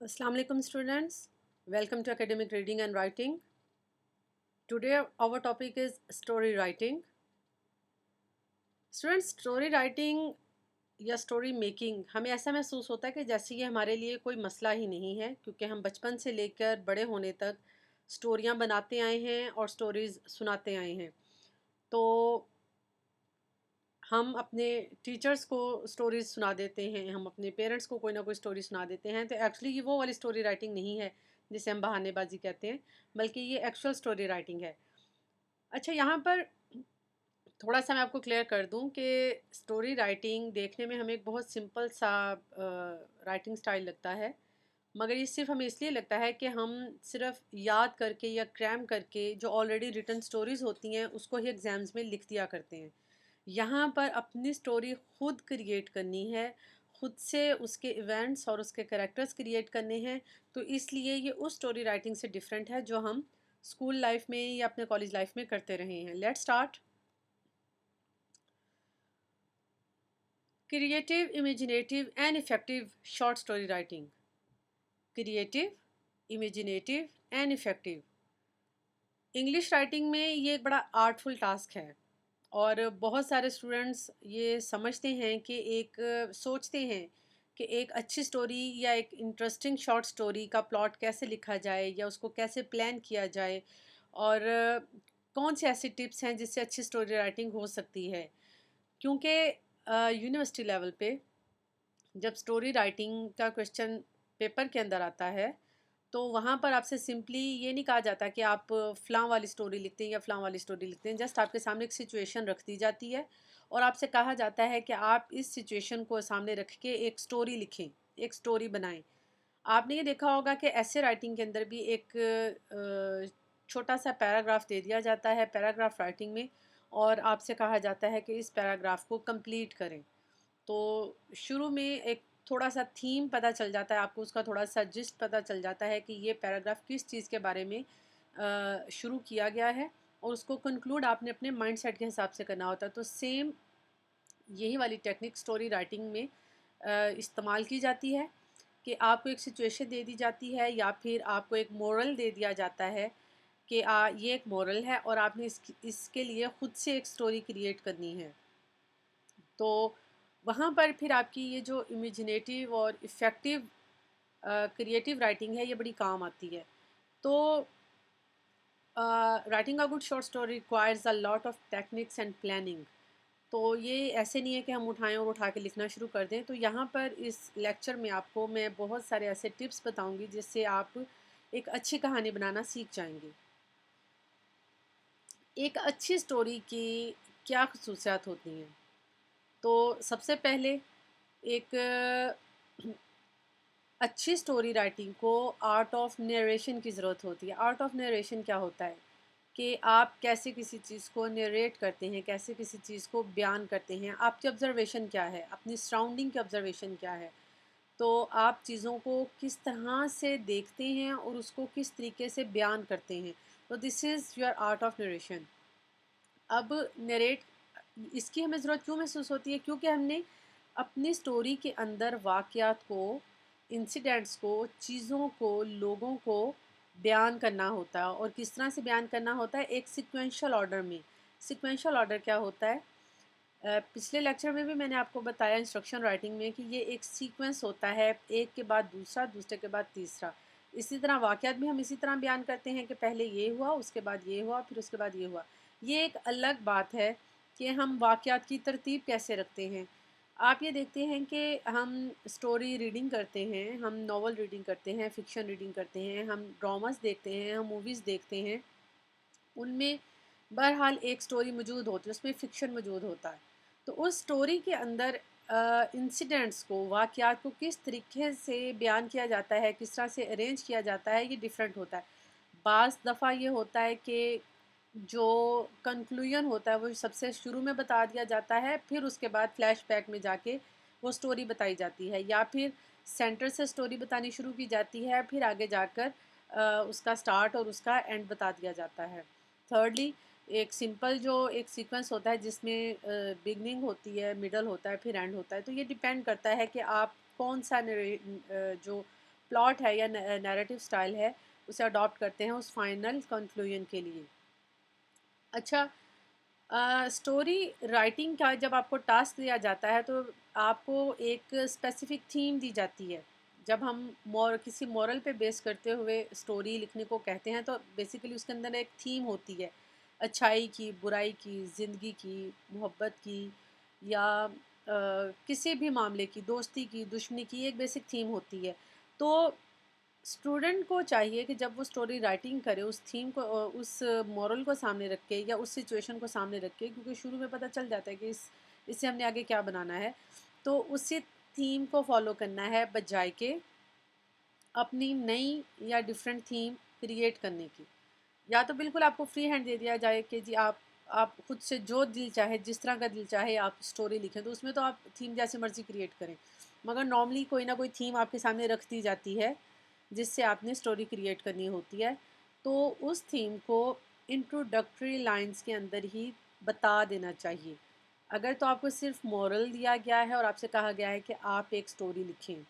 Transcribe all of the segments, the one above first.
Assalamu alaikum students. Welcome to Academic Reading and Writing. Today our topic is story writing. Students, story writing या story making हमें ऐसा महसूस होता है कि जैसे ये हमारे लिए कोई मसला ही नहीं है, क्योंकि हम बचपन से लेकर बड़े होने तक स्टोरियाँ बनाते आए हैं और स्टोरीज़ सुनाते आए हैं। तो हम अपने टीचर्स को स्टोरीज सुना देते हैं, हम अपने पेरेंट्स को कोई ना कोई स्टोरी सुना देते हैं। तो एक्चुअली ये वो वाली स्टोरी राइटिंग नहीं है जिसे हम बहानेबाजी कहते हैं, बल्कि ये एक्चुअल स्टोरी राइटिंग है। अच्छा, यहाँ पर थोड़ा सा मैं आपको क्लियर कर दूं कि स्टोरी राइटिंग देखने में हमें एक बहुत सिंपल सा राइटिंग स्टाइल लगता है, मगर ये सिर्फ हमें इसलिए लगता है कि हम सिर्फ याद करके या क्रैम करके जो ऑलरेडी रिटन स्टोरीज होती हैं उसको ही एग्ज़ाम्स में लिख दिया करते हैं। यहाँ पर अपनी स्टोरी खुद क्रिएट करनी है, खुद से उसके इवेंट्स और उसके कैरेक्टर्स क्रिएट करने हैं। तो इसलिए ये उस स्टोरी राइटिंग से डिफरेंट है जो हम स्कूल लाइफ में या अपने कॉलेज लाइफ में करते रहे हैं। Let's start. Creative, imaginative and effective short story writing. Creative, imaginative and effective. English writing में ये एक बड़ा आर्टफुल टास्क है, और बहुत सारे स्टूडेंट्स ये समझते हैं कि सोचते हैं कि एक अच्छी स्टोरी या एक इंटरेस्टिंग शॉर्ट स्टोरी का प्लॉट कैसे लिखा जाए या उसको कैसे प्लान किया जाए, और कौन से ऐसे टिप्स हैं जिससे अच्छी स्टोरी राइटिंग हो सकती है। क्योंकि यूनिवर्सिटी लेवल पे जब स्टोरी राइटिंग का क्वेश्चन पेपर के अंदर आता है, तो वहाँ पर आपसे सिंपली ये नहीं कहा जाता कि आप फ़लाँ वाली स्टोरी लिखते हैं या फ़लाँ वाली स्टोरी लिखते हैं। जस्ट आपके सामने एक सिचुएशन रख दी जाती है और आपसे कहा जाता है कि आप इस सिचुएशन को सामने रख के एक स्टोरी लिखें, एक स्टोरी बनाएँ। आपने ये देखा होगा कि ऐसे राइटिंग के अंदर भी एक छोटा-सा पैराग्राफ दे दिया जाता है पैराग्राफ राइटिंग में, और आपसे कहा जाता है कि इस पैराग्राफ को कंप्लीट करें। तो शुरू में एक थोड़ा-सा थीम पता चल जाता है आपको, उसका थोड़ा-सा जिस्ट पता चल जाता है कि ये पैराग्राफ किस चीज़ के बारे में शुरू किया गया है, और उसको कंक्लूड आपने अपने माइंडसेट के हिसाब से करना होता है। तो सेम यही वाली टेक्निक स्टोरी राइटिंग में इस्तेमाल की जाती है कि आपको एक सिचुएशन दे दी जाती है या फिर आपको एक मोरल दे दिया जाता है कि ये एक मोरल है और आपने इसके लिए खुद से एक स्टोरी क्रिएट करनी है। तो वहाँ पर फिर आपकी ये जो इमेजिनेटिव और इफ़ेक्टिव क्रिएटिव राइटिंग है, ये बड़ी काम आती है। तो writing a good short story requires a lot of techniques and planning. तो ये ऐसे नहीं है कि हम उठाएं और उठा के लिखना शुरू कर दें। तो यहाँ पर इस लेक्चर में आपको मैं बहुत सारे ऐसे टिप्स बताऊंगी जिससे आप एक अच्छी कहानी बनाना सीख जाएंगे। एक अच्छी स्टोरी की क्या खसूसियात होती हैं? तो सबसे पहले एक अच्छी स्टोरी राइटिंग को आर्ट ऑफ नरेशन की ज़रूरत होती है। आर्ट ऑफ नरेशन क्या होता है कि आप कैसे किसी चीज़ को नरेट करते हैं, कैसे किसी चीज़ को बयान करते हैं, आपकी ऑब्ज़र्वेशन क्या है, अपनी सराउंडिंग की ऑब्ज़र्वेशन क्या है। तो आप चीज़ों को किस तरह से देखते हैं और उसको किस तरीके से बयान करते हैं। तो this is your art of narration. अब नरेट इसकी हमें ज़रूरत क्यों महसूस होती है? क्योंकि हमने अपनी स्टोरी के अंदर वाक़यात को, इंसिडेंट्स को, चीज़ों को, लोगों को बयान करना होता है, और किस तरह से बयान करना होता है? एक सीक्वेंशियल ऑर्डर में। सीक्वेंशियल ऑर्डर क्या होता है? पिछले लेक्चर में भी मैंने आपको बताया इंस्ट्रक्शन राइटिंग में कि ये एक सीक्वेंस होता है, एक के बाद दूसरा, दूसरे के बाद तीसरा। इसी तरह वाक़यात भी हम इसी तरह बयान करते हैं कि पहले ये हुआ, उसके बाद ये हुआ, फिर उसके बाद ये हुआ। ये एक अलग बात है कि हम वाक़यात की तरतीब कैसे रखते हैं। आप ये देखते हैं कि हम स्टोरी रीडिंग करते हैं, हम नॉवल रीडिंग करते हैं, फ़िक्शन रीडिंग करते हैं, हम ड्रामास देखते हैं, हम मूवीज़ देखते हैं। उनमें बहरहाल एक स्टोरी मौजूद होती है, उसमें फ़िक्शन मौजूद होता है। तो उस स्टोरी के अंदर इंसिडेंट्स को, वाक़यात को किस तरीके से बयान किया जाता है, किस तरह से अरेंज किया जाता है, ये डिफ़रेंट होता है। बाज़ दफ़ा ये होता है कि जो कंक्लूजन होता है वो सबसे शुरू में बता दिया जाता है, फिर उसके बाद फ्लैशबैक में जाके वो स्टोरी बताई जाती है, या फिर सेंटर से स्टोरी बतानी शुरू की जाती है, फिर आगे जाकर उसका स्टार्ट और उसका एंड बता दिया जाता है। थर्डली, एक सिंपल जो एक सीक्वेंस होता है जिसमें बिगनिंग होती है, मिडल होता है, फिर एंड होता है। तो ये डिपेंड करता है कि आप कौन सा जो प्लॉट है या नैरेटिव स्टाइल है उसे अडॉप्ट करते हैं उस फाइनल कंक्लूजन के लिए। अच्छा, स्टोरी राइटिंग का जब आपको टास्क दिया जाता है तो आपको एक स्पेसिफिक थीम दी जाती है। जब हम किसी मॉरल पे बेस करते हुए स्टोरी लिखने को कहते हैं तो बेसिकली उसके अंदर एक थीम होती है, अच्छाई की, बुराई की, ज़िंदगी की, मोहब्बत की, या किसी भी मामले की, दोस्ती की, दुश्मनी की, एक बेसिक थीम होती है। तो स्टूडेंट को चाहिए कि जब वो स्टोरी राइटिंग करे उस थीम को उस मॉरल को सामने रख के या उस सिचुएशन को सामने रख के, क्योंकि शुरू में पता चल जाता है कि इससे हमने आगे क्या बनाना है, तो उसी थीम को फॉलो करना है बजाय के अपनी नई या डिफरेंट थीम क्रिएट करने की। या तो बिल्कुल आपको फ्री हैंड दे दिया जाए कि जी आप खुद से जो दिल चाहे, जिस तरह का दिल चाहे आप स्टोरी लिखें, तो उसमें तो आप थीम जैसी मर्ज़ी क्रिएट करें। मगर नॉर्मली कोई ना कोई थीम आपके सामने रख दी जाती है, जिससे आपने स्टोरी क्रिएट करनी होती है। तो उस थीम को इंट्रोडक्टरी लाइन्स के अंदर ही बता देना चाहिए। अगर तो आपको सिर्फ़ मोरल दिया गया है और आपसे कहा गया है कि आप एक स्टोरी लिखें,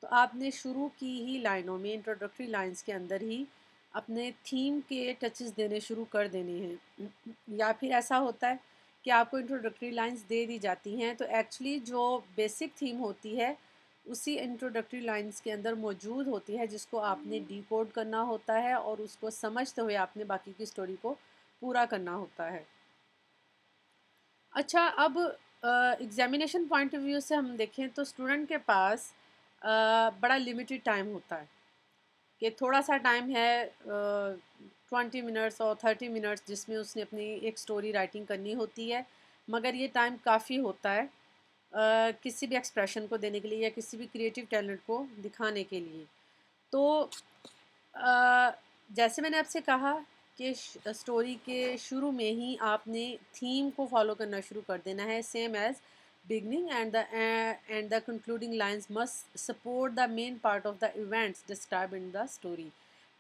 तो आपने शुरू की ही लाइनों में इंट्रोडक्टरी लाइन्स के अंदर ही अपने थीम के टचेस देने शुरू कर देने हैं। या फिर ऐसा होता है कि आपको इंट्रोडक्टरी लाइंस दे दी जाती हैं तो एक्चुअली जो बेसिक थीम होती है उसी इंट्रोडक्टरी लाइंस के अंदर मौजूद होती है, जिसको आपने डिकोड करना होता है और उसको समझते हुए आपने बाकी की स्टोरी को पूरा करना होता है। अच्छा, अब एग्जामिनेशन पॉइंट ऑफ व्यू से हम देखें तो स्टूडेंट के पास बड़ा लिमिटेड टाइम होता है कि थोड़ा सा टाइम है, 20 मिनट्स और 30 मिनट्स, जिसमें उसने अपनी एक स्टोरी राइटिंग करनी होती है। मगर ये टाइम काफ़ी होता है किसी भी एक्सप्रेशन को देने के लिए या किसी भी क्रिएटिव टैलेंट को दिखाने के लिए। तो अ, जैसे मैंने आपसे कहा कि स्टोरी के शुरू में ही आपने थीम को फॉलो करना शुरू कर देना है, same as beginning and the concluding lines must support the main part of the events describe in the story.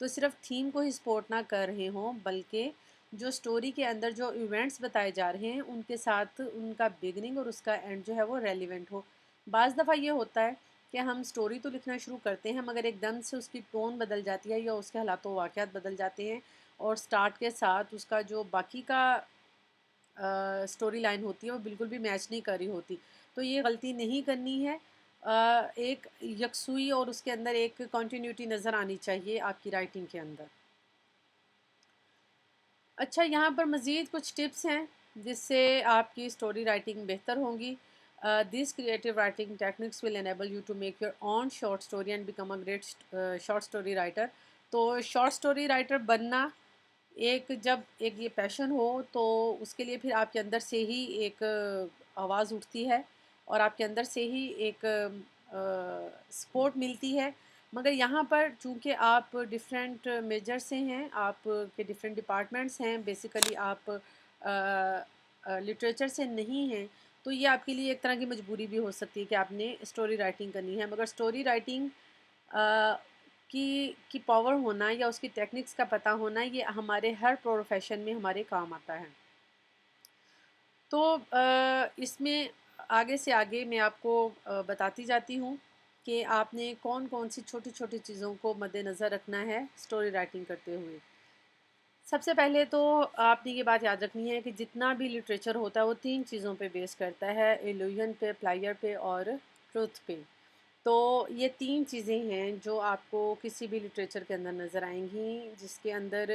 तो सिर्फ थीम को ही सपोर्ट ना कर रहे हों, बल्कि जो स्टोरी के अंदर जो इवेंट्स बताए जा रहे हैं उनके साथ उनका बिगनिंग और उसका एंड जो है वो रेलिवेंट हो। बाज़ दफ़ा ये होता है कि हम स्टोरी तो लिखना शुरू करते हैं मगर एकदम से उसकी टोन बदल जाती है या उसके हालात व वाक़यात बदल जाते हैं और स्टार्ट के साथ उसका जो बाकी का स्टोरी लाइन होती है वो बिल्कुल भी मैच नहीं कर रही होती। तो ये गलती नहीं करनी है। एक यकसुई और उसके अंदर एक कंटिन्यूटी नज़र आनी चाहिए आपकी राइटिंग के अंदर। अच्छा, यहाँ पर मज़ीद कुछ टिप्स हैं जिससे आपकी स्टोरी राइटिंग बेहतर होंगी। This creative writing techniques will enable you to make your own short story and become a great short story writer. तो शॉर्ट स्टोरी राइटर बनना एक जब एक ये पैशन हो तो उसके लिए फिर आपके अंदर से ही एक आवाज़ उठती है और आपके अंदर से ही एक सपोर्ट मिलती है। मगर यहाँ पर चूँकि आप डिफरेंट मेजर से हैं, आप के डिफरेंट डिपार्टमेंट्स हैं, बेसिकली आप लिटरेचर से नहीं हैं, तो ये आपके लिए एक तरह की मजबूरी भी हो सकती है कि आपने स्टोरी राइटिंग करनी है। मगर स्टोरी राइटिंग की पावर होना या उसकी टेक्निक्स का पता होना ये हमारे हर प्रोफेशन में हमारे काम आता है। तो इसमें आगे से आगे मैं आपको बताती जाती हूँ कि आपने कौन कौन सी छोटी छोटी चीज़ों को मद्देनज़र रखना है स्टोरी राइटिंग करते हुए। सबसे पहले तो आपने ये बात याद रखनी है कि जितना भी लिटरेचर होता है वो तीन चीज़ों पे बेस करता है, इल्यूजन पे, प्लायर पे और ट्रुथ पे। तो ये तीन चीज़ें हैं जो आपको किसी भी लिटरेचर के अंदर नज़र आएंगी, जिसके अंदर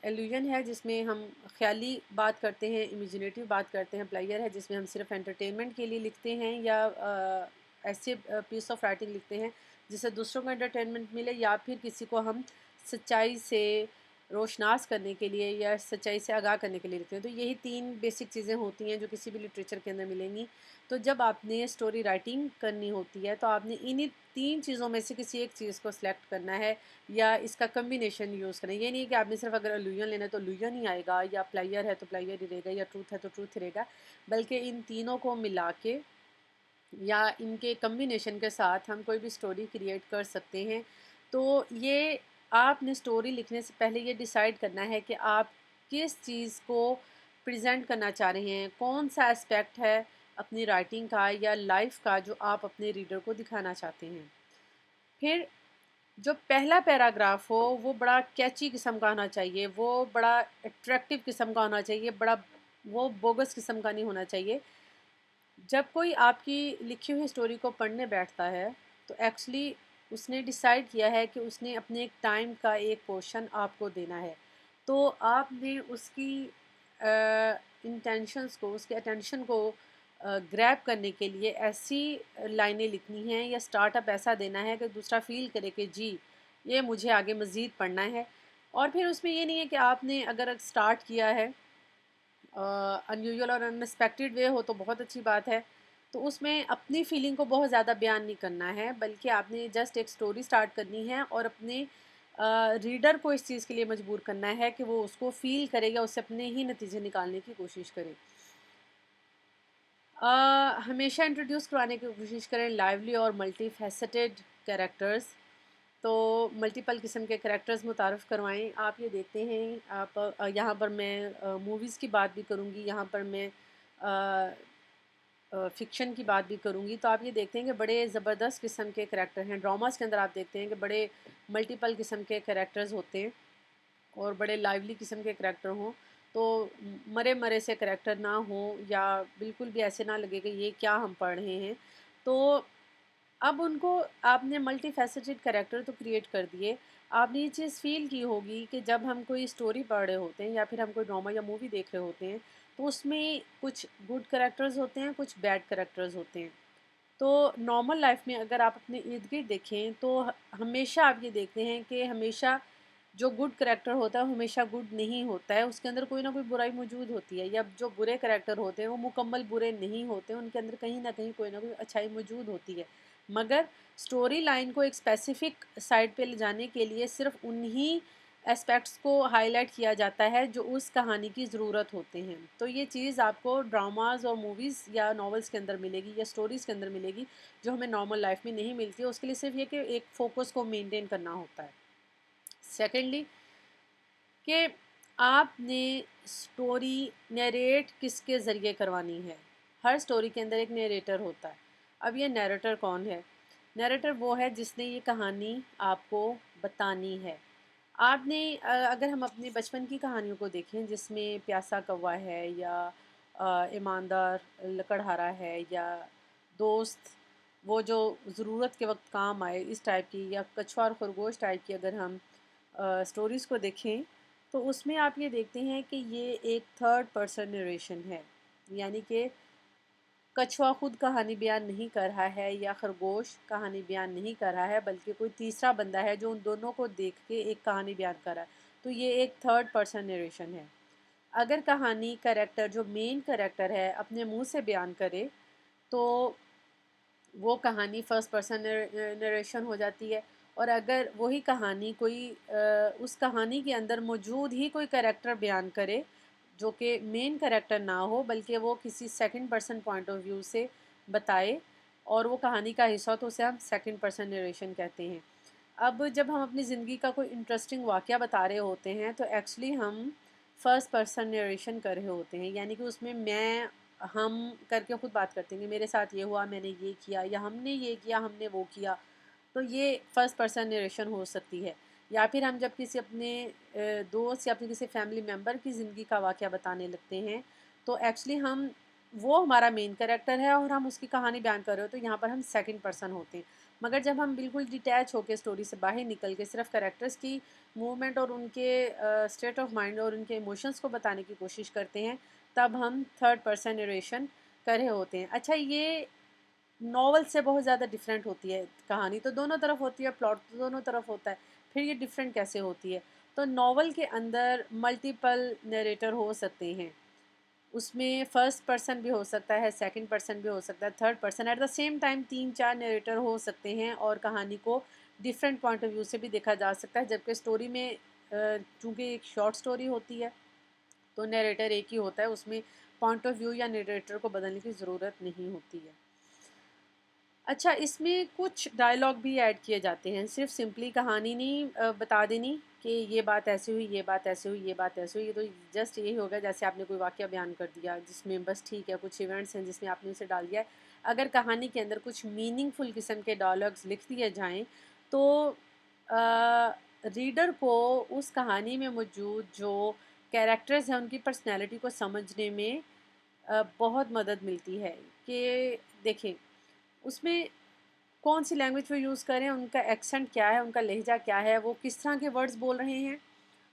एल्यूजन है जिसमें हम ख्याली बात करते हैं, इमेजिनेटिव बात करते हैं, प्लायर है जिसमें हम सिर्फ एंटरटेनमेंट के लिए लिखते हैं या ऐसे पीस ऑफ राइटिंग लिखते हैं जिससे दूसरों को एंटरटेनमेंट मिले या फिर किसी को हम सच्चाई से रोशनास करने के लिए या सच्चाई से आगाह करने के लिए लिखते हैं। तो यही तीन बेसिक चीज़ें होती हैं जो किसी भी लिटरेचर के अंदर मिलेंगी। तो जब आपने स्टोरी राइटिंग करनी होती है तो आपने इन्हीं तीन चीज़ों में से किसी एक चीज़ को सिलेक्ट करना है या इसका कम्बिनेशन यूज़ करना है। ये नहीं कि आपने सिर्फ अगर इल्यूजन लेना है तो इल्यूजन ही आएगा, या प्लायर है तो प्लायर ही रहेगा, या ट्रूथ है तो ट्रूथ ही रहेगा, बल्कि इन तीनों को मिला के या इनके कम्बिनेशन के साथ हम कोई भी स्टोरी क्रिएट कर सकते हैं। तो ये आपने स्टोरी लिखने से पहले ये डिसाइड करना है कि आप किस चीज़ को प्रेजेंट करना चाह रहे हैं, कौन सा एस्पेक्ट है अपनी राइटिंग का या लाइफ का जो आप अपने रीडर को दिखाना चाहते हैं। फिर जो पहला पैराग्राफ हो वो बड़ा कैची किस्म का होना चाहिए, वो बड़ा अट्रैक्टिव किस्म का होना चाहिए, बड़ा वो बोगस किस्म का नहीं होना चाहिए। जब कोई आपकी लिखी हुई स्टोरी को पढ़ने बैठता है तो एक्चुअली उसने डिसाइड किया है कि उसने अपने एक टाइम का एक पोर्शन आपको देना है। तो आपने उसकी इंटेंशंस को, उसके अटेंशन को ग्रैब करने के लिए ऐसी लाइनें लिखनी हैं या स्टार्टअप ऐसा देना है कि दूसरा फ़ील करे कि जी, ये मुझे आगे मज़ीद पढ़ना है। और फिर उसमें ये नहीं है कि आपने अगर स्टार्ट किया है अनयूजुअल और अनएक्सपेक्टेड वे हो तो बहुत अच्छी बात है। तो उसमें अपनी फीलिंग को बहुत ज़्यादा बयान नहीं करना है, बल्कि आपने जस्ट एक स्टोरी स्टार्ट करनी है और अपने रीडर को इस चीज़ के लिए मजबूर करना है कि वो उसको फ़ील करे या उससे अपने ही नतीजे निकालने की कोशिश करे। हमेशा इंट्रोड्यूस करवाने की कोशिश करें लाइवली और मल्टी फैसेटेड कैरेक्टर्स। तो मल्टीपल किस्म के कैरेक्टर्स मुतारफ़ करवाएं। आप ये देखते हैं, आप यहाँ पर मैं मूवीज़ की बात भी करूँगी, यहाँ पर मैं फ़िक्शन की बात भी करूँगी। तो आप ये देखते हैं कि बड़े ज़बरदस्त किस्म के कैरेक्टर हैं। ड्रामास के अंदर आप देखते हैं कि बड़े मल्टीपल किस्म के कैरेक्टर्स होते हैं और बड़े लाइवली किस्म के करैक्टर हों। तो मरे मरे से करैक्टर ना हो या बिल्कुल भी ऐसे ना लगे कि ये क्या हम पढ़ रहे हैं। तो अब उनको आपने मल्टी फैसेटेड करैक्टर तो क्रिएट कर दिए। आपने ये चीज़ फ़ील की होगी कि जब हम कोई स्टोरी पढ़ रहे होते हैं या फिर हम कोई ड्रामा या मूवी देख रहे होते हैं, तो उसमें कुछ गुड करैक्टर्स होते हैं, कुछ बैड करैक्टर्स होते हैं। तो नॉर्मल लाइफ में अगर आप अपने इर्द-गिर्द देखें तो हमेशा आप ये देखते हैं कि हमेशा जो गुड करैक्टर होता है वो हमेशा गुड नहीं होता है, उसके अंदर कोई ना कोई बुराई मौजूद होती है। या जो बुरे करैक्टर होते हैं वो मुकम्मल बुरे नहीं होते, उनके अंदर कहीं ना कहीं कोई ना कोई अच्छाई मौजूद होती है। मगर स्टोरी लाइन को एक स्पेसिफिक साइड पे ले जाने के लिए सिर्फ उन्हीं एस्पेक्ट्स को हाईलाइट किया जाता है जो उस कहानी की ज़रूरत होते हैं। तो ये चीज़ आपको ड्रामाज और मूवीज़ या नॉवेल्स के अंदर मिलेगी या स्टोरीज़ के अंदर मिलेगी, जो हमें नॉर्मल लाइफ में नहीं मिलती है। उसके लिए सिर्फ ये कि एक फ़ोकस को मेंटेन करना होता है। सेकेंडली कि आपने स्टोरी नरेट किसके ज़रिए करवानी है। हर स्टोरी के अंदर एक नरेटर होता है। अब ये नरेटर कौन है? नरेटर वो है जिसने ये कहानी आपको बतानी है। आपने अगर हम अपने बचपन की कहानियों को देखें जिसमें प्यासा कौवा है या ईमानदार लकड़हारा है या दोस्त वो जो ज़रूरत के वक्त काम आए, इस टाइप की, या कछुआ और खरगोश टाइप की अगर हम स्टोरीज़ को देखें तो उसमें आप ये देखते हैं कि ये एक थर्ड पर्सन नरेशन है। यानी कि कछुआ खुद कहानी बयान नहीं कर रहा है या खरगोश कहानी बयान नहीं कर रहा है, बल्कि कोई तीसरा बंदा है जो उन दोनों को देख के एक कहानी बयान कर रहा है। तो ये एक थर्ड पर्सन नरेशन है। अगर कहानी कैरेक्टर जो मेन कैरेक्टर है अपने मुंह से बयान करे तो वो कहानी फ़र्स्ट पर्सन नरेशन हो जाती है। और अगर वही कहानी कोई उस कहानी के अंदर मौजूद ही कोई कैरेक्टर बयान करे जो कि मेन कैरेक्टर ना हो, बल्कि वो किसी second person point of view से बताए और वो कहानी का हिस्सा हो, तो उसे हम सेकंड पर्सन नरेशन कहते हैं। अब जब हम अपनी ज़िंदगी का कोई इंटरेस्टिंग वाक़या बता रहे होते हैं तो एक्चुअली हम फ़र्स्ट पर्सन नरेशन कर रहे होते हैं। यानी कि उसमें मैं हम करके खुद बात करते हैं कि मेरे साथ ये हुआ, मैंने ये किया, या हमने ये किया, हमने वो किया। तो ये फर्स्ट पर्सन नरेशन हो सकती है। या फिर हम जब किसी अपने दोस्त या अपने किसी फैमिली मेम्बर की ज़िंदगी का वाक़या बताने लगते हैं तो एक्चुअली हम वो हमारा मेन कैरेक्टर है और हम उसकी कहानी बयान कर रहे हो, तो यहाँ पर हम सेकंड पर्सन होते हैं। मगर जब हम बिल्कुल डिटैच होकर स्टोरी से बाहर निकल के सिर्फ कैरेक्टर्स की मूवमेंट और उनके स्टेट ऑफ माइंड और उनके इमोशंस को बताने की कोशिश करते हैं, तब हम थर्ड पर्सन नरेशन कर रहे होते हैं। अच्छा, ये नॉवल से बहुत ज़्यादा डिफरेंट होती है। कहानी तो दोनों तरफ होती है, प्लॉट तो दोनों तरफ होता है, फिर ये डिफरेंट कैसे होती है? तो नॉवल के अंदर मल्टीपल नरेटर हो सकते हैं। उसमें फर्स्ट पर्सन भी हो सकता है, सेकंड पर्सन भी हो सकता है, third person, at the same time 3-4 narrator हो सकते हैं और कहानी को डिफरेंट पॉइंट ऑफ व्यू से भी देखा जा सकता है। जबकि स्टोरी में चूँकि एक शॉर्ट स्टोरी होती है तो नरेटर एक ही होता है, उसमें पॉइंट ऑफ व्यू या नरेटर को बदलने की ज़रूरत नहीं होती है। अच्छा, इसमें कुछ डायलॉग भी ऐड किए जाते हैं, सिर्फ सिंपली कहानी नहीं बता देनी कि ये बात ऐसे हुई, ये बात ऐसे हुई, ये बात ऐसे हुई। ये तो जस्ट यही होगा जैसे आपने कोई वाक़या बयान कर दिया जिसमें बस ठीक है, कुछ इवेंट्स हैं जिसमें आपने उसे डाल दिया है। अगर कहानी के अंदर कुछ मीनिंगफुल किस्म के डायलॉग्स लिख दिए जाएँ तो रीडर को उस कहानी में मौजूद जो कैरेक्टर्स हैं उनकी पर्सनैलिटी को समझने में बहुत मदद मिलती है कि देखें उसमें कौन सी लैंग्वेज वो यूज़ करें, उनका एक्सेंट क्या है, उनका लहजा क्या है, वो किस तरह के वर्ड्स बोल रहे हैं,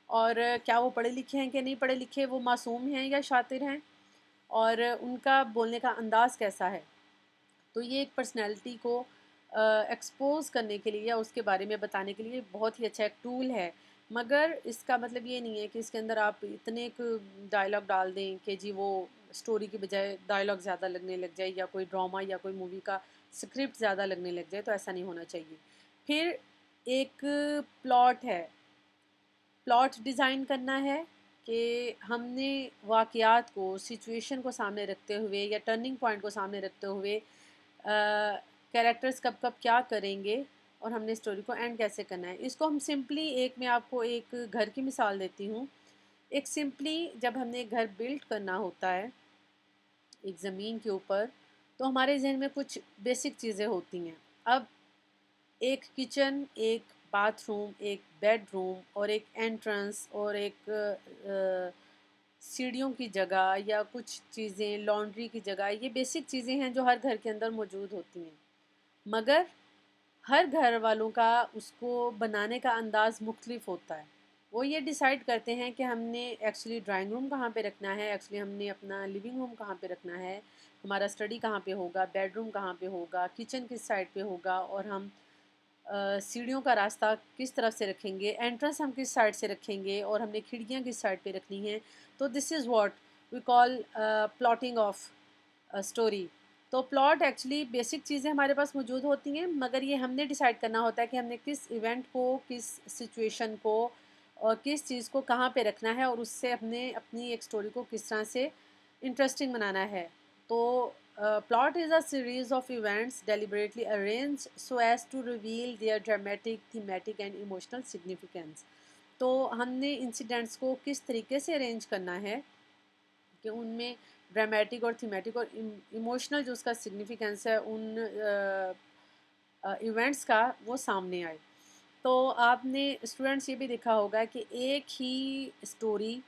और क्या वो पढ़े लिखे हैं कि नहीं पढ़े लिखे, वो मासूम हैं या शातिर हैं, और उनका बोलने का अंदाज़ कैसा है। तो ये एक पर्सनैलिटी को एक्सपोज़ करने के लिए या उसके बारे में बताने के लिए बहुत ही अच्छा एक टूल है। मगर इसका मतलब ये नहीं है कि इसके अंदर आप इतने डायलॉग डाल दें कि जी वो स्टोरी की बजाय डायलॉग ज़्यादा लगने लग जाए, या कोई ड्रामा या कोई मूवी का स्क्रिप्ट ज़्यादा लगने लग जाए, तो ऐसा नहीं होना चाहिए। फिर एक प्लॉट है, प्लॉट डिज़ाइन करना है कि हमने वाक़यात को, सिचुएशन को सामने रखते हुए या टर्निंग पॉइंट को सामने रखते हुए कैरेक्टर्स कब कब क्या करेंगे और हमने स्टोरी को एंड कैसे करना है। इसको हम सिंपली एक मैं आपको एक घर की मिसाल देती हूँ। एक सिंपली जब हमने एक घर बिल्ड करना होता है एक ज़मीन के ऊपर, तो हमारे ज़हन में कुछ बेसिक चीज़ें होती हैं। अब एक किचन, एक बाथरूम, एक बेडरूम और एक एंट्रेंस और एक सीढ़ियों की जगह या कुछ चीज़ें लॉन्ड्री की जगह, ये बेसिक चीज़ें हैं जो हर घर के अंदर मौजूद होती हैं। मगर हर घर वालों का उसको बनाने का अंदाज़ मुख्तलिफ होता है। वो ये डिसाइड करते हैं कि हमने एक्चुअली ड्राइंग रूम कहाँ पे रखना है, एक्चुअली हमने अपना लिविंग रूम कहाँ पे रखना है, हमारा स्टडी कहाँ पे होगा, बेडरूम कहाँ पे होगा, किचन किस साइड पे होगा, और हम सीढ़ियों का रास्ता किस तरफ से रखेंगे, एंट्रेंस हम किस साइड से रखेंगे, और हमने खिड़कियाँ किस साइड पे रखनी हैं। तो this is what we call plotting of story. तो प्लॉट एक्चुअली बेसिक चीज़ें हमारे पास मौजूद होती हैं, मगर ये हमने डिसाइड करना होता है कि हमने किस इवेंट को, किस सिचुएशन को और किस चीज़ को कहाँ पे रखना है, और उससे अपने अपनी एक स्टोरी को किस तरह से इंटरेस्टिंग बनाना है। तो plot is a series of events deliberately arranged so as to reveal their dramatic, thematic and emotional significance. तो हमने इंसिडेंट्स को किस तरीके से अरेंज करना है कि उनमें ड्रामेटिक और थीमेटिक और इमोशनल जो उसका सिग्निफिकेंस है उन इवेंट्स का वो सामने आए। तो आपने स्टूडेंट्स ये भी देखा होगा कि एक ही स्टोरी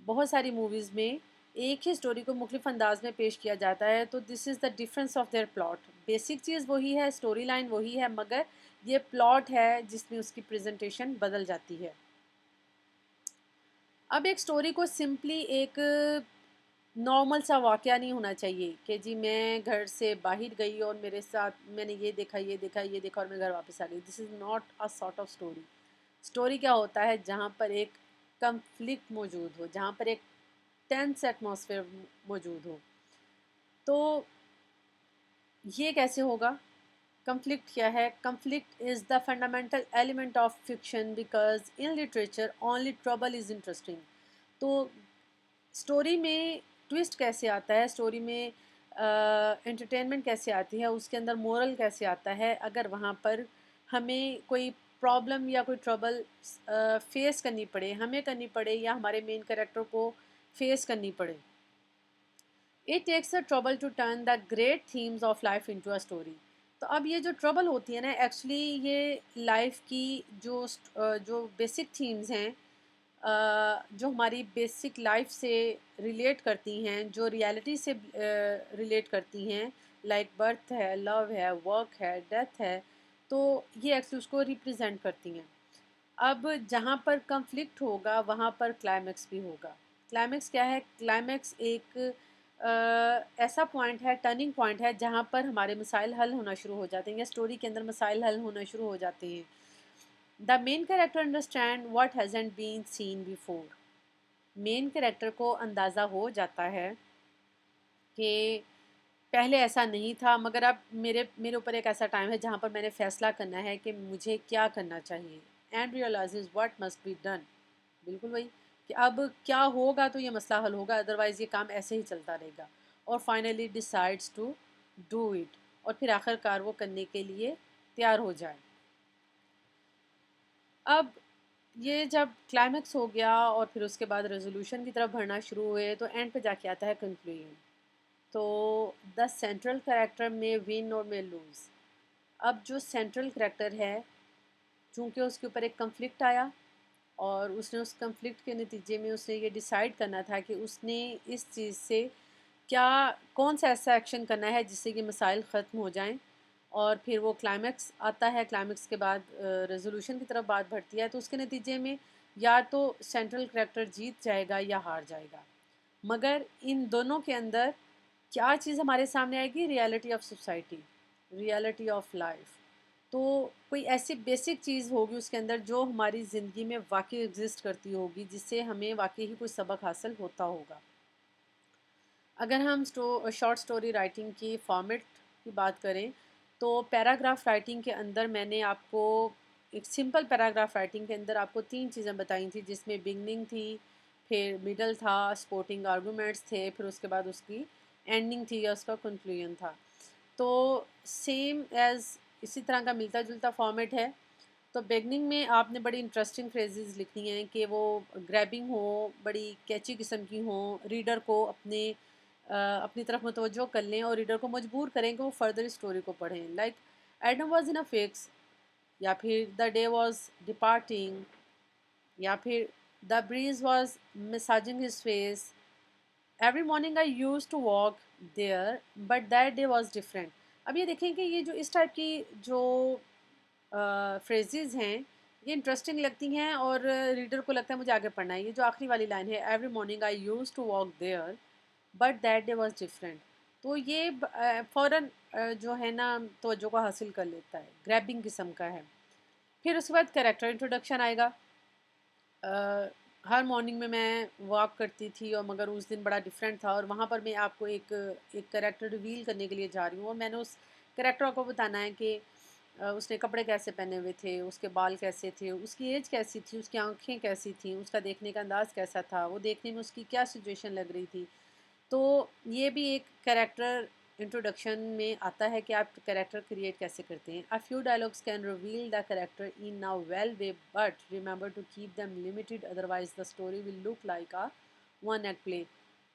बहुत सारी मूवीज़ में एक ही स्टोरी को मुख्तलिफ अंदाज में पेश किया जाता है, तो this is the difference of their plot. Basic चीज़ वही है, स्टोरी लाइन वही है, मगर ये प्लॉट है जिसमें उसकी प्रेजेंटेशन बदल जाती है। अब एक स्टोरी को सिंपली एक नॉर्मल सा वाक़या नहीं होना चाहिए कि जी मैं घर से बाहर गई और मेरे साथ मैंने ये देखा, ये देखा, ये देखा और मैं घर वापस आ गई। This is not a sort of story. Story क्या होता है, जहाँ पर एक कॉन्फ्लिक्ट मौजूद हो, जहाँ पर एक टेंस एटमॉस्फेयर मौजूद हो। तो ये कैसे होगा? कॉन्फ्लिक्ट क्या है? Conflict is the fundamental element of fiction because in literature only trouble is interesting. तो स्टोरी में ट्विस्ट कैसे आता है, स्टोरी में एंटरटेनमेंट कैसे आती है, उसके अंदर मोरल कैसे आता है, अगर वहाँ पर हमें कोई प्रॉब्लम या कोई ट्रबल फेस करनी पड़े, हमें करनी पड़े या हमारे मेन कैरेक्टर को फेस करनी पड़े। It takes a trouble to turn the great themes of life into a story. तो अब ये जो ट्रबल होती है ना, एक्चुअली ये लाइफ की जो बेसिक थीम्स हैं, जो हमारी बेसिक लाइफ से रिलेट करती हैं, जो रियलिटी से रिलेट करती हैं, लाइक बर्थ है, लव है, वर्क है, डेथ है, तो ये एक्चुअली उसको रिप्रेजेंट करती हैं। अब जहाँ पर कॉन्फ्लिक्ट होगा वहाँ पर क्लाइमेक्स भी होगा। क्लाइमेक्स क्या है? क्लाइमेक्स एक ऐसा पॉइंट है, टर्निंग पॉइंट है, जहाँ पर हमारे मसाइल हल होना शुरू हो जाते हैं या स्टोरी के अंदर मसाइल हल होना शुरू हो जाते हैं। The main character understand what hasn't been seen before. Main character को अंदाज़ा हो जाता है कि पहले ऐसा नहीं था, मगर अब मेरे मेरे ऊपर एक ऐसा टाइम है जहाँ पर मैंने फ़ैसला करना है कि मुझे क्या करना चाहिए, and realises what must be done. बिल्कुल वही कि अब क्या होगा तो ये मसला हल होगा, अदरवाइज़ ये काम ऐसे ही चलता रहेगा। और finally decides to do it, और फिर आखिरकार वो करने के लिए तैयार हो जाए। अब ये जब क्लाइमेक्स हो गया और फिर उसके बाद रेजोल्यूशन की तरफ बढ़ना शुरू हुए, तो एंड पे जाके आता है कंक्लूजन। तो द सेंट्रल कैरेक्टर में विन और में लूज़। अब जो सेंट्रल कैरेक्टर है चूँकि उसके ऊपर एक कन्फ्लिक्ट आया और उसने उस कन्फ्लिक्ट के नतीजे में उसने ये डिसाइड करना था कि उसने इस चीज़ से क्या कौन सा ऐसा एक्शन करना है जिससे कि मसाइल ख़त्म हो जाएं। और फिर वो क्लाइमेक्स आता है, क्लाइमेक्स के बाद रेजोल्यूशन की तरफ बात बढ़ती है, तो उसके नतीजे में या तो सेंट्रल करैक्टर जीत जाएगा या हार जाएगा। मगर इन दोनों के अंदर क्या चीज़ हमारे सामने आएगी? Reality of society, reality of life. तो कोई ऐसी बेसिक चीज़ होगी उसके अंदर जो हमारी ज़िंदगी में वाकई एग्जिस्ट करती होगी, जिससे हमें वाकई ही कोई सबक हासिल होता होगा। अगर हम शॉर्ट स्टोरी राइटिंग की फॉर्मेट की बात करें, तो पैराग्राफ राइटिंग के अंदर मैंने आपको एक सिंपल पैराग्राफ राइटिंग के अंदर आपको 3 चीज़ें बताई थी, जिसमें बिगनिंग थी, फिर मिडल था, सपोर्टिंग आर्गूमेंट्स थे, फिर उसके बाद उसकी एंडिंग थी या उसका कंक्लूजन था। तो सेम एज़ इसी तरह का मिलता जुलता फॉर्मेट है। तो बिगनिंग में आपने बड़ी इंटरेस्टिंग फ्रेजेस लिखनी हैं कि वो ग्रैबिंग हो, बड़ी कैची किस्म की हों, रीडर को अपनी तरफ मुतवज्जो कर लें और रीडर को मजबूर करें कि वो फर्दर स्टोरी को पढ़ें। Like Adam was in a fix, या फिर द डे वॉज डिपार्टिंग, या फिर the breeze was massaging his face, every morning I use to walk there but that day was different. अब ये देखें कि ये जो इस टाइप की जो फ्रेजेस हैं, ये इंटरेस्टिंग लगती हैं और रीडर को लगता है मुझे आगे पढ़ना है। ये जो आखिरी वाली लाइन है, every morning I use to walk there but that day was different, तो ये फ़ौरन जो है ना तवज्जो को हासिल कर लेता है, ग्रैबिंग किस्म का है। फिर उसके बाद कैरेक्टर इंट्रोडक्शन आएगा। अ, हर मॉर्निंग में मैं वॉक करती थी और मगर उस दिन बड़ा डिफरेंट था, और वहाँ पर मैं आपको एक कैरेक्टर रिवील करने के लिए जा रही हूँ, और मैंने उस कैरेक्टर को बताना है कि उसने कपड़े कैसे पहने हुए थे, उसके बाल कैसे थे, उसकी एज कैसी थी, उसकी आंखें कैसी थी, उसका देखने का अंदाज़ कैसा था, वो देखने में उसकी क्या सिचुएशन लग रही थी। तो ये भी एक कैरेक्टर इंट्रोडक्शन में आता है कि आप कैरेक्टर क्रिएट कैसे करते हैं। A few dialogues can reveal the character in a well way but remember to keep them limited, otherwise the story will look like a one act play.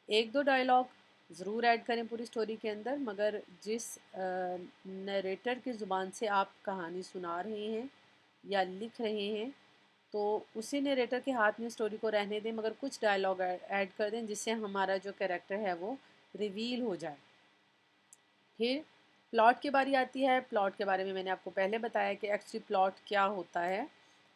एक दो डायलॉग ज़रूर ऐड करें पूरी story के अंदर, मगर जिस नरेटर की ज़ुबान से आप कहानी सुना रहे हैं या लिख रहे हैं, तो उसी नरेटर के हाथ में स्टोरी को रहने दें, मगर कुछ डायलॉग ऐड कर दें जिससे हमारा जो कैरेक्टर है वो रिवील हो जाए। फिर प्लॉट की बारी आती है। प्लॉट के बारे में मैंने आपको पहले बताया कि एक्चुअली प्लॉट क्या होता है,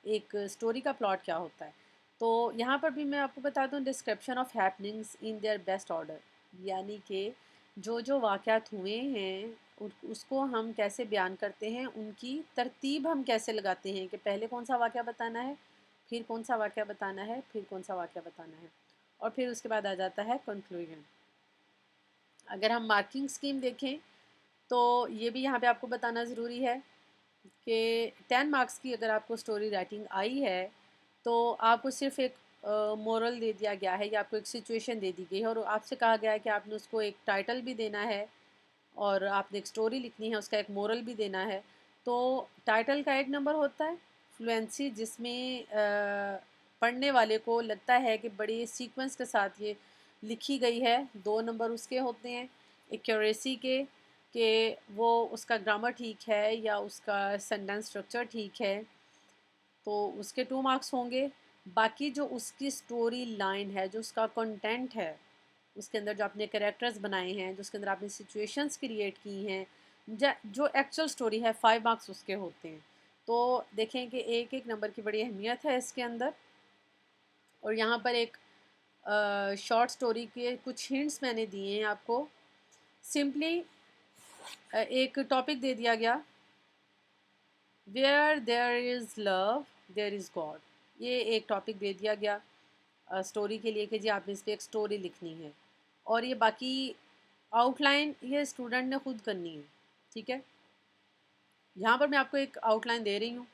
एक स्टोरी का प्लॉट क्या होता है। तो यहाँ पर भी मैं आपको बता दूँ, description of happenings in their best order, यानी कि जो जो वाक़यात हुए हैं उसको हम कैसे बयान करते हैं, उनकी तरतीब हम कैसे लगाते हैं कि पहले कौन सा वाक़या बताना है, फिर कौन सा वाक़या बताना है, फिर कौन सा वाक़या बताना है, और फिर उसके बाद आ जाता है कंक्लूजन। अगर हम मार्किंग स्कीम देखें, तो ये भी यहाँ पे आपको बताना ज़रूरी है कि 10 मार्क्स की अगर आपको स्टोरी राइटिंग आई है, तो आपको सिर्फ एक मोरल दे दिया गया है या आपको एक सिचुएशन दे दी गई है, और आपसे कहा गया है कि आपने उसको एक टाइटल भी देना है और आपने एक स्टोरी लिखनी है, उसका एक मोरल भी देना है। तो टाइटल का एक नंबर होता है फ्लुएंसी, जिसमें पढ़ने वाले को लगता है कि बड़ी सीक्वेंस के साथ ये लिखी गई है। 2 नंबर उसके होते हैं एक्यूरेसी के, कि वो उसका ग्रामर ठीक है या उसका सेंटेंस स्ट्रक्चर ठीक है, तो उसके 2 मार्क्स होंगे। बाकी जो उसकी स्टोरी लाइन है, जो उसका कंटेंट है, उसके अंदर जो आपने कैरेक्टर्स बनाए हैं, जो उसके अंदर आपने सिचुएशंस क्रिएट की हैं, जो एक्चुअल स्टोरी है, 5 मार्क्स उसके होते हैं। तो देखें कि एक एक नंबर की बड़ी अहमियत है इसके अंदर। और यहाँ पर एक शॉर्ट स्टोरी के कुछ हिंट्स मैंने दिए हैं आपको। सिंपली एक टॉपिक दे दिया गया, where there is love there is God. ये एक टॉपिक दे दिया गया स्टोरी के लिए कि जी आपने इस पर एक स्टोरी लिखनी है, और ये बाकी आउटलाइन ये स्टूडेंट ने खुद करनी है। ठीक है, यहाँ पर मैं आपको एक आउटलाइन दे रही हूँ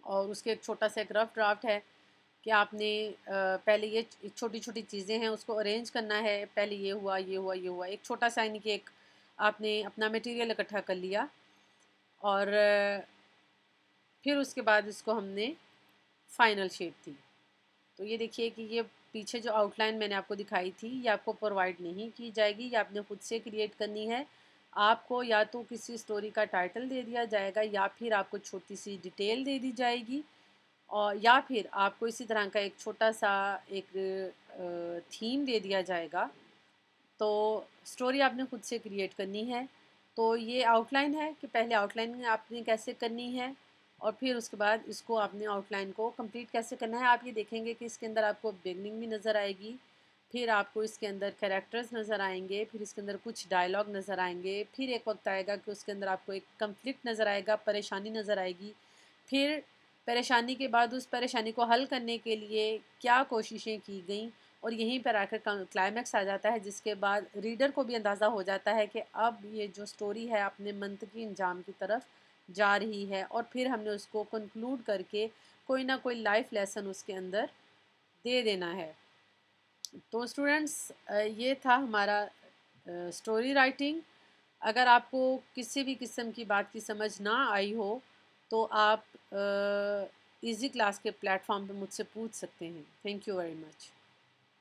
और उसके एक छोटा सा एक रफ ड्राफ्ट है कि आपने पहले ये छोटी छोटी चीज़ें हैं उसको अरेंज करना है। पहले ये हुआ, ये हुआ, ये हुआ, एक छोटा सा यानी कि एक आपने अपना मटेरियल इकट्ठा कर लिया, और फिर उसके बाद इसको हमने फाइनल शेप दी। तो ये देखिए कि ये पीछे जो आउटलाइन मैंने आपको दिखाई थी, ये आपको प्रोवाइड नहीं की जाएगी, ये आपने खुद से क्रिएट करनी है। आपको या तो किसी स्टोरी का टाइटल दे दिया जाएगा या फिर आपको छोटी सी डिटेल दे दी जाएगी, और या फिर आपको इसी तरह का एक छोटा सा एक थीम दे दिया जाएगा। तो स्टोरी आपने खुद से क्रिएट करनी है। तो ये आउटलाइन है कि पहले आउटलाइन आपने कैसे करनी है और फिर उसके बाद इसको आपने आउटलाइन को कंप्लीट कैसे करना है। आप ये देखेंगे कि इसके अंदर आपको बिगनिंग भी नज़र आएगी, फिर आपको इसके अंदर कैरेक्टर्स नज़र आएंगे, फिर इसके अंदर कुछ डायलॉग नज़र आएंगे, फिर एक वक्त आएगा कि उसके अंदर आपको एक कंफ्लिक्ट नज़र आएगा, परेशानी नज़र आएगी। फिर परेशानी के बाद उस परेशानी को हल करने के लिए क्या कोशिशें की गई, और यहीं पर आकर क्लाइमैक्स आ जाता है, जिसके बाद रीडर को भी अंदाज़ा हो जाता है कि अब ये जो स्टोरी है अपने मंतकी अंजाम की तरफ जा रही है, और फिर हमने उसको कंक्लूड करके कोई ना कोई लाइफ लेसन उसके अंदर दे देना है। तो स्टूडेंट्स, ये था हमारा स्टोरी राइटिंग। अगर आपको किसी भी किस्म की बात की समझ ना आई हो तो आप इजी क्लास के प्लेटफॉर्म पे मुझसे पूछ सकते हैं। Thank you very much.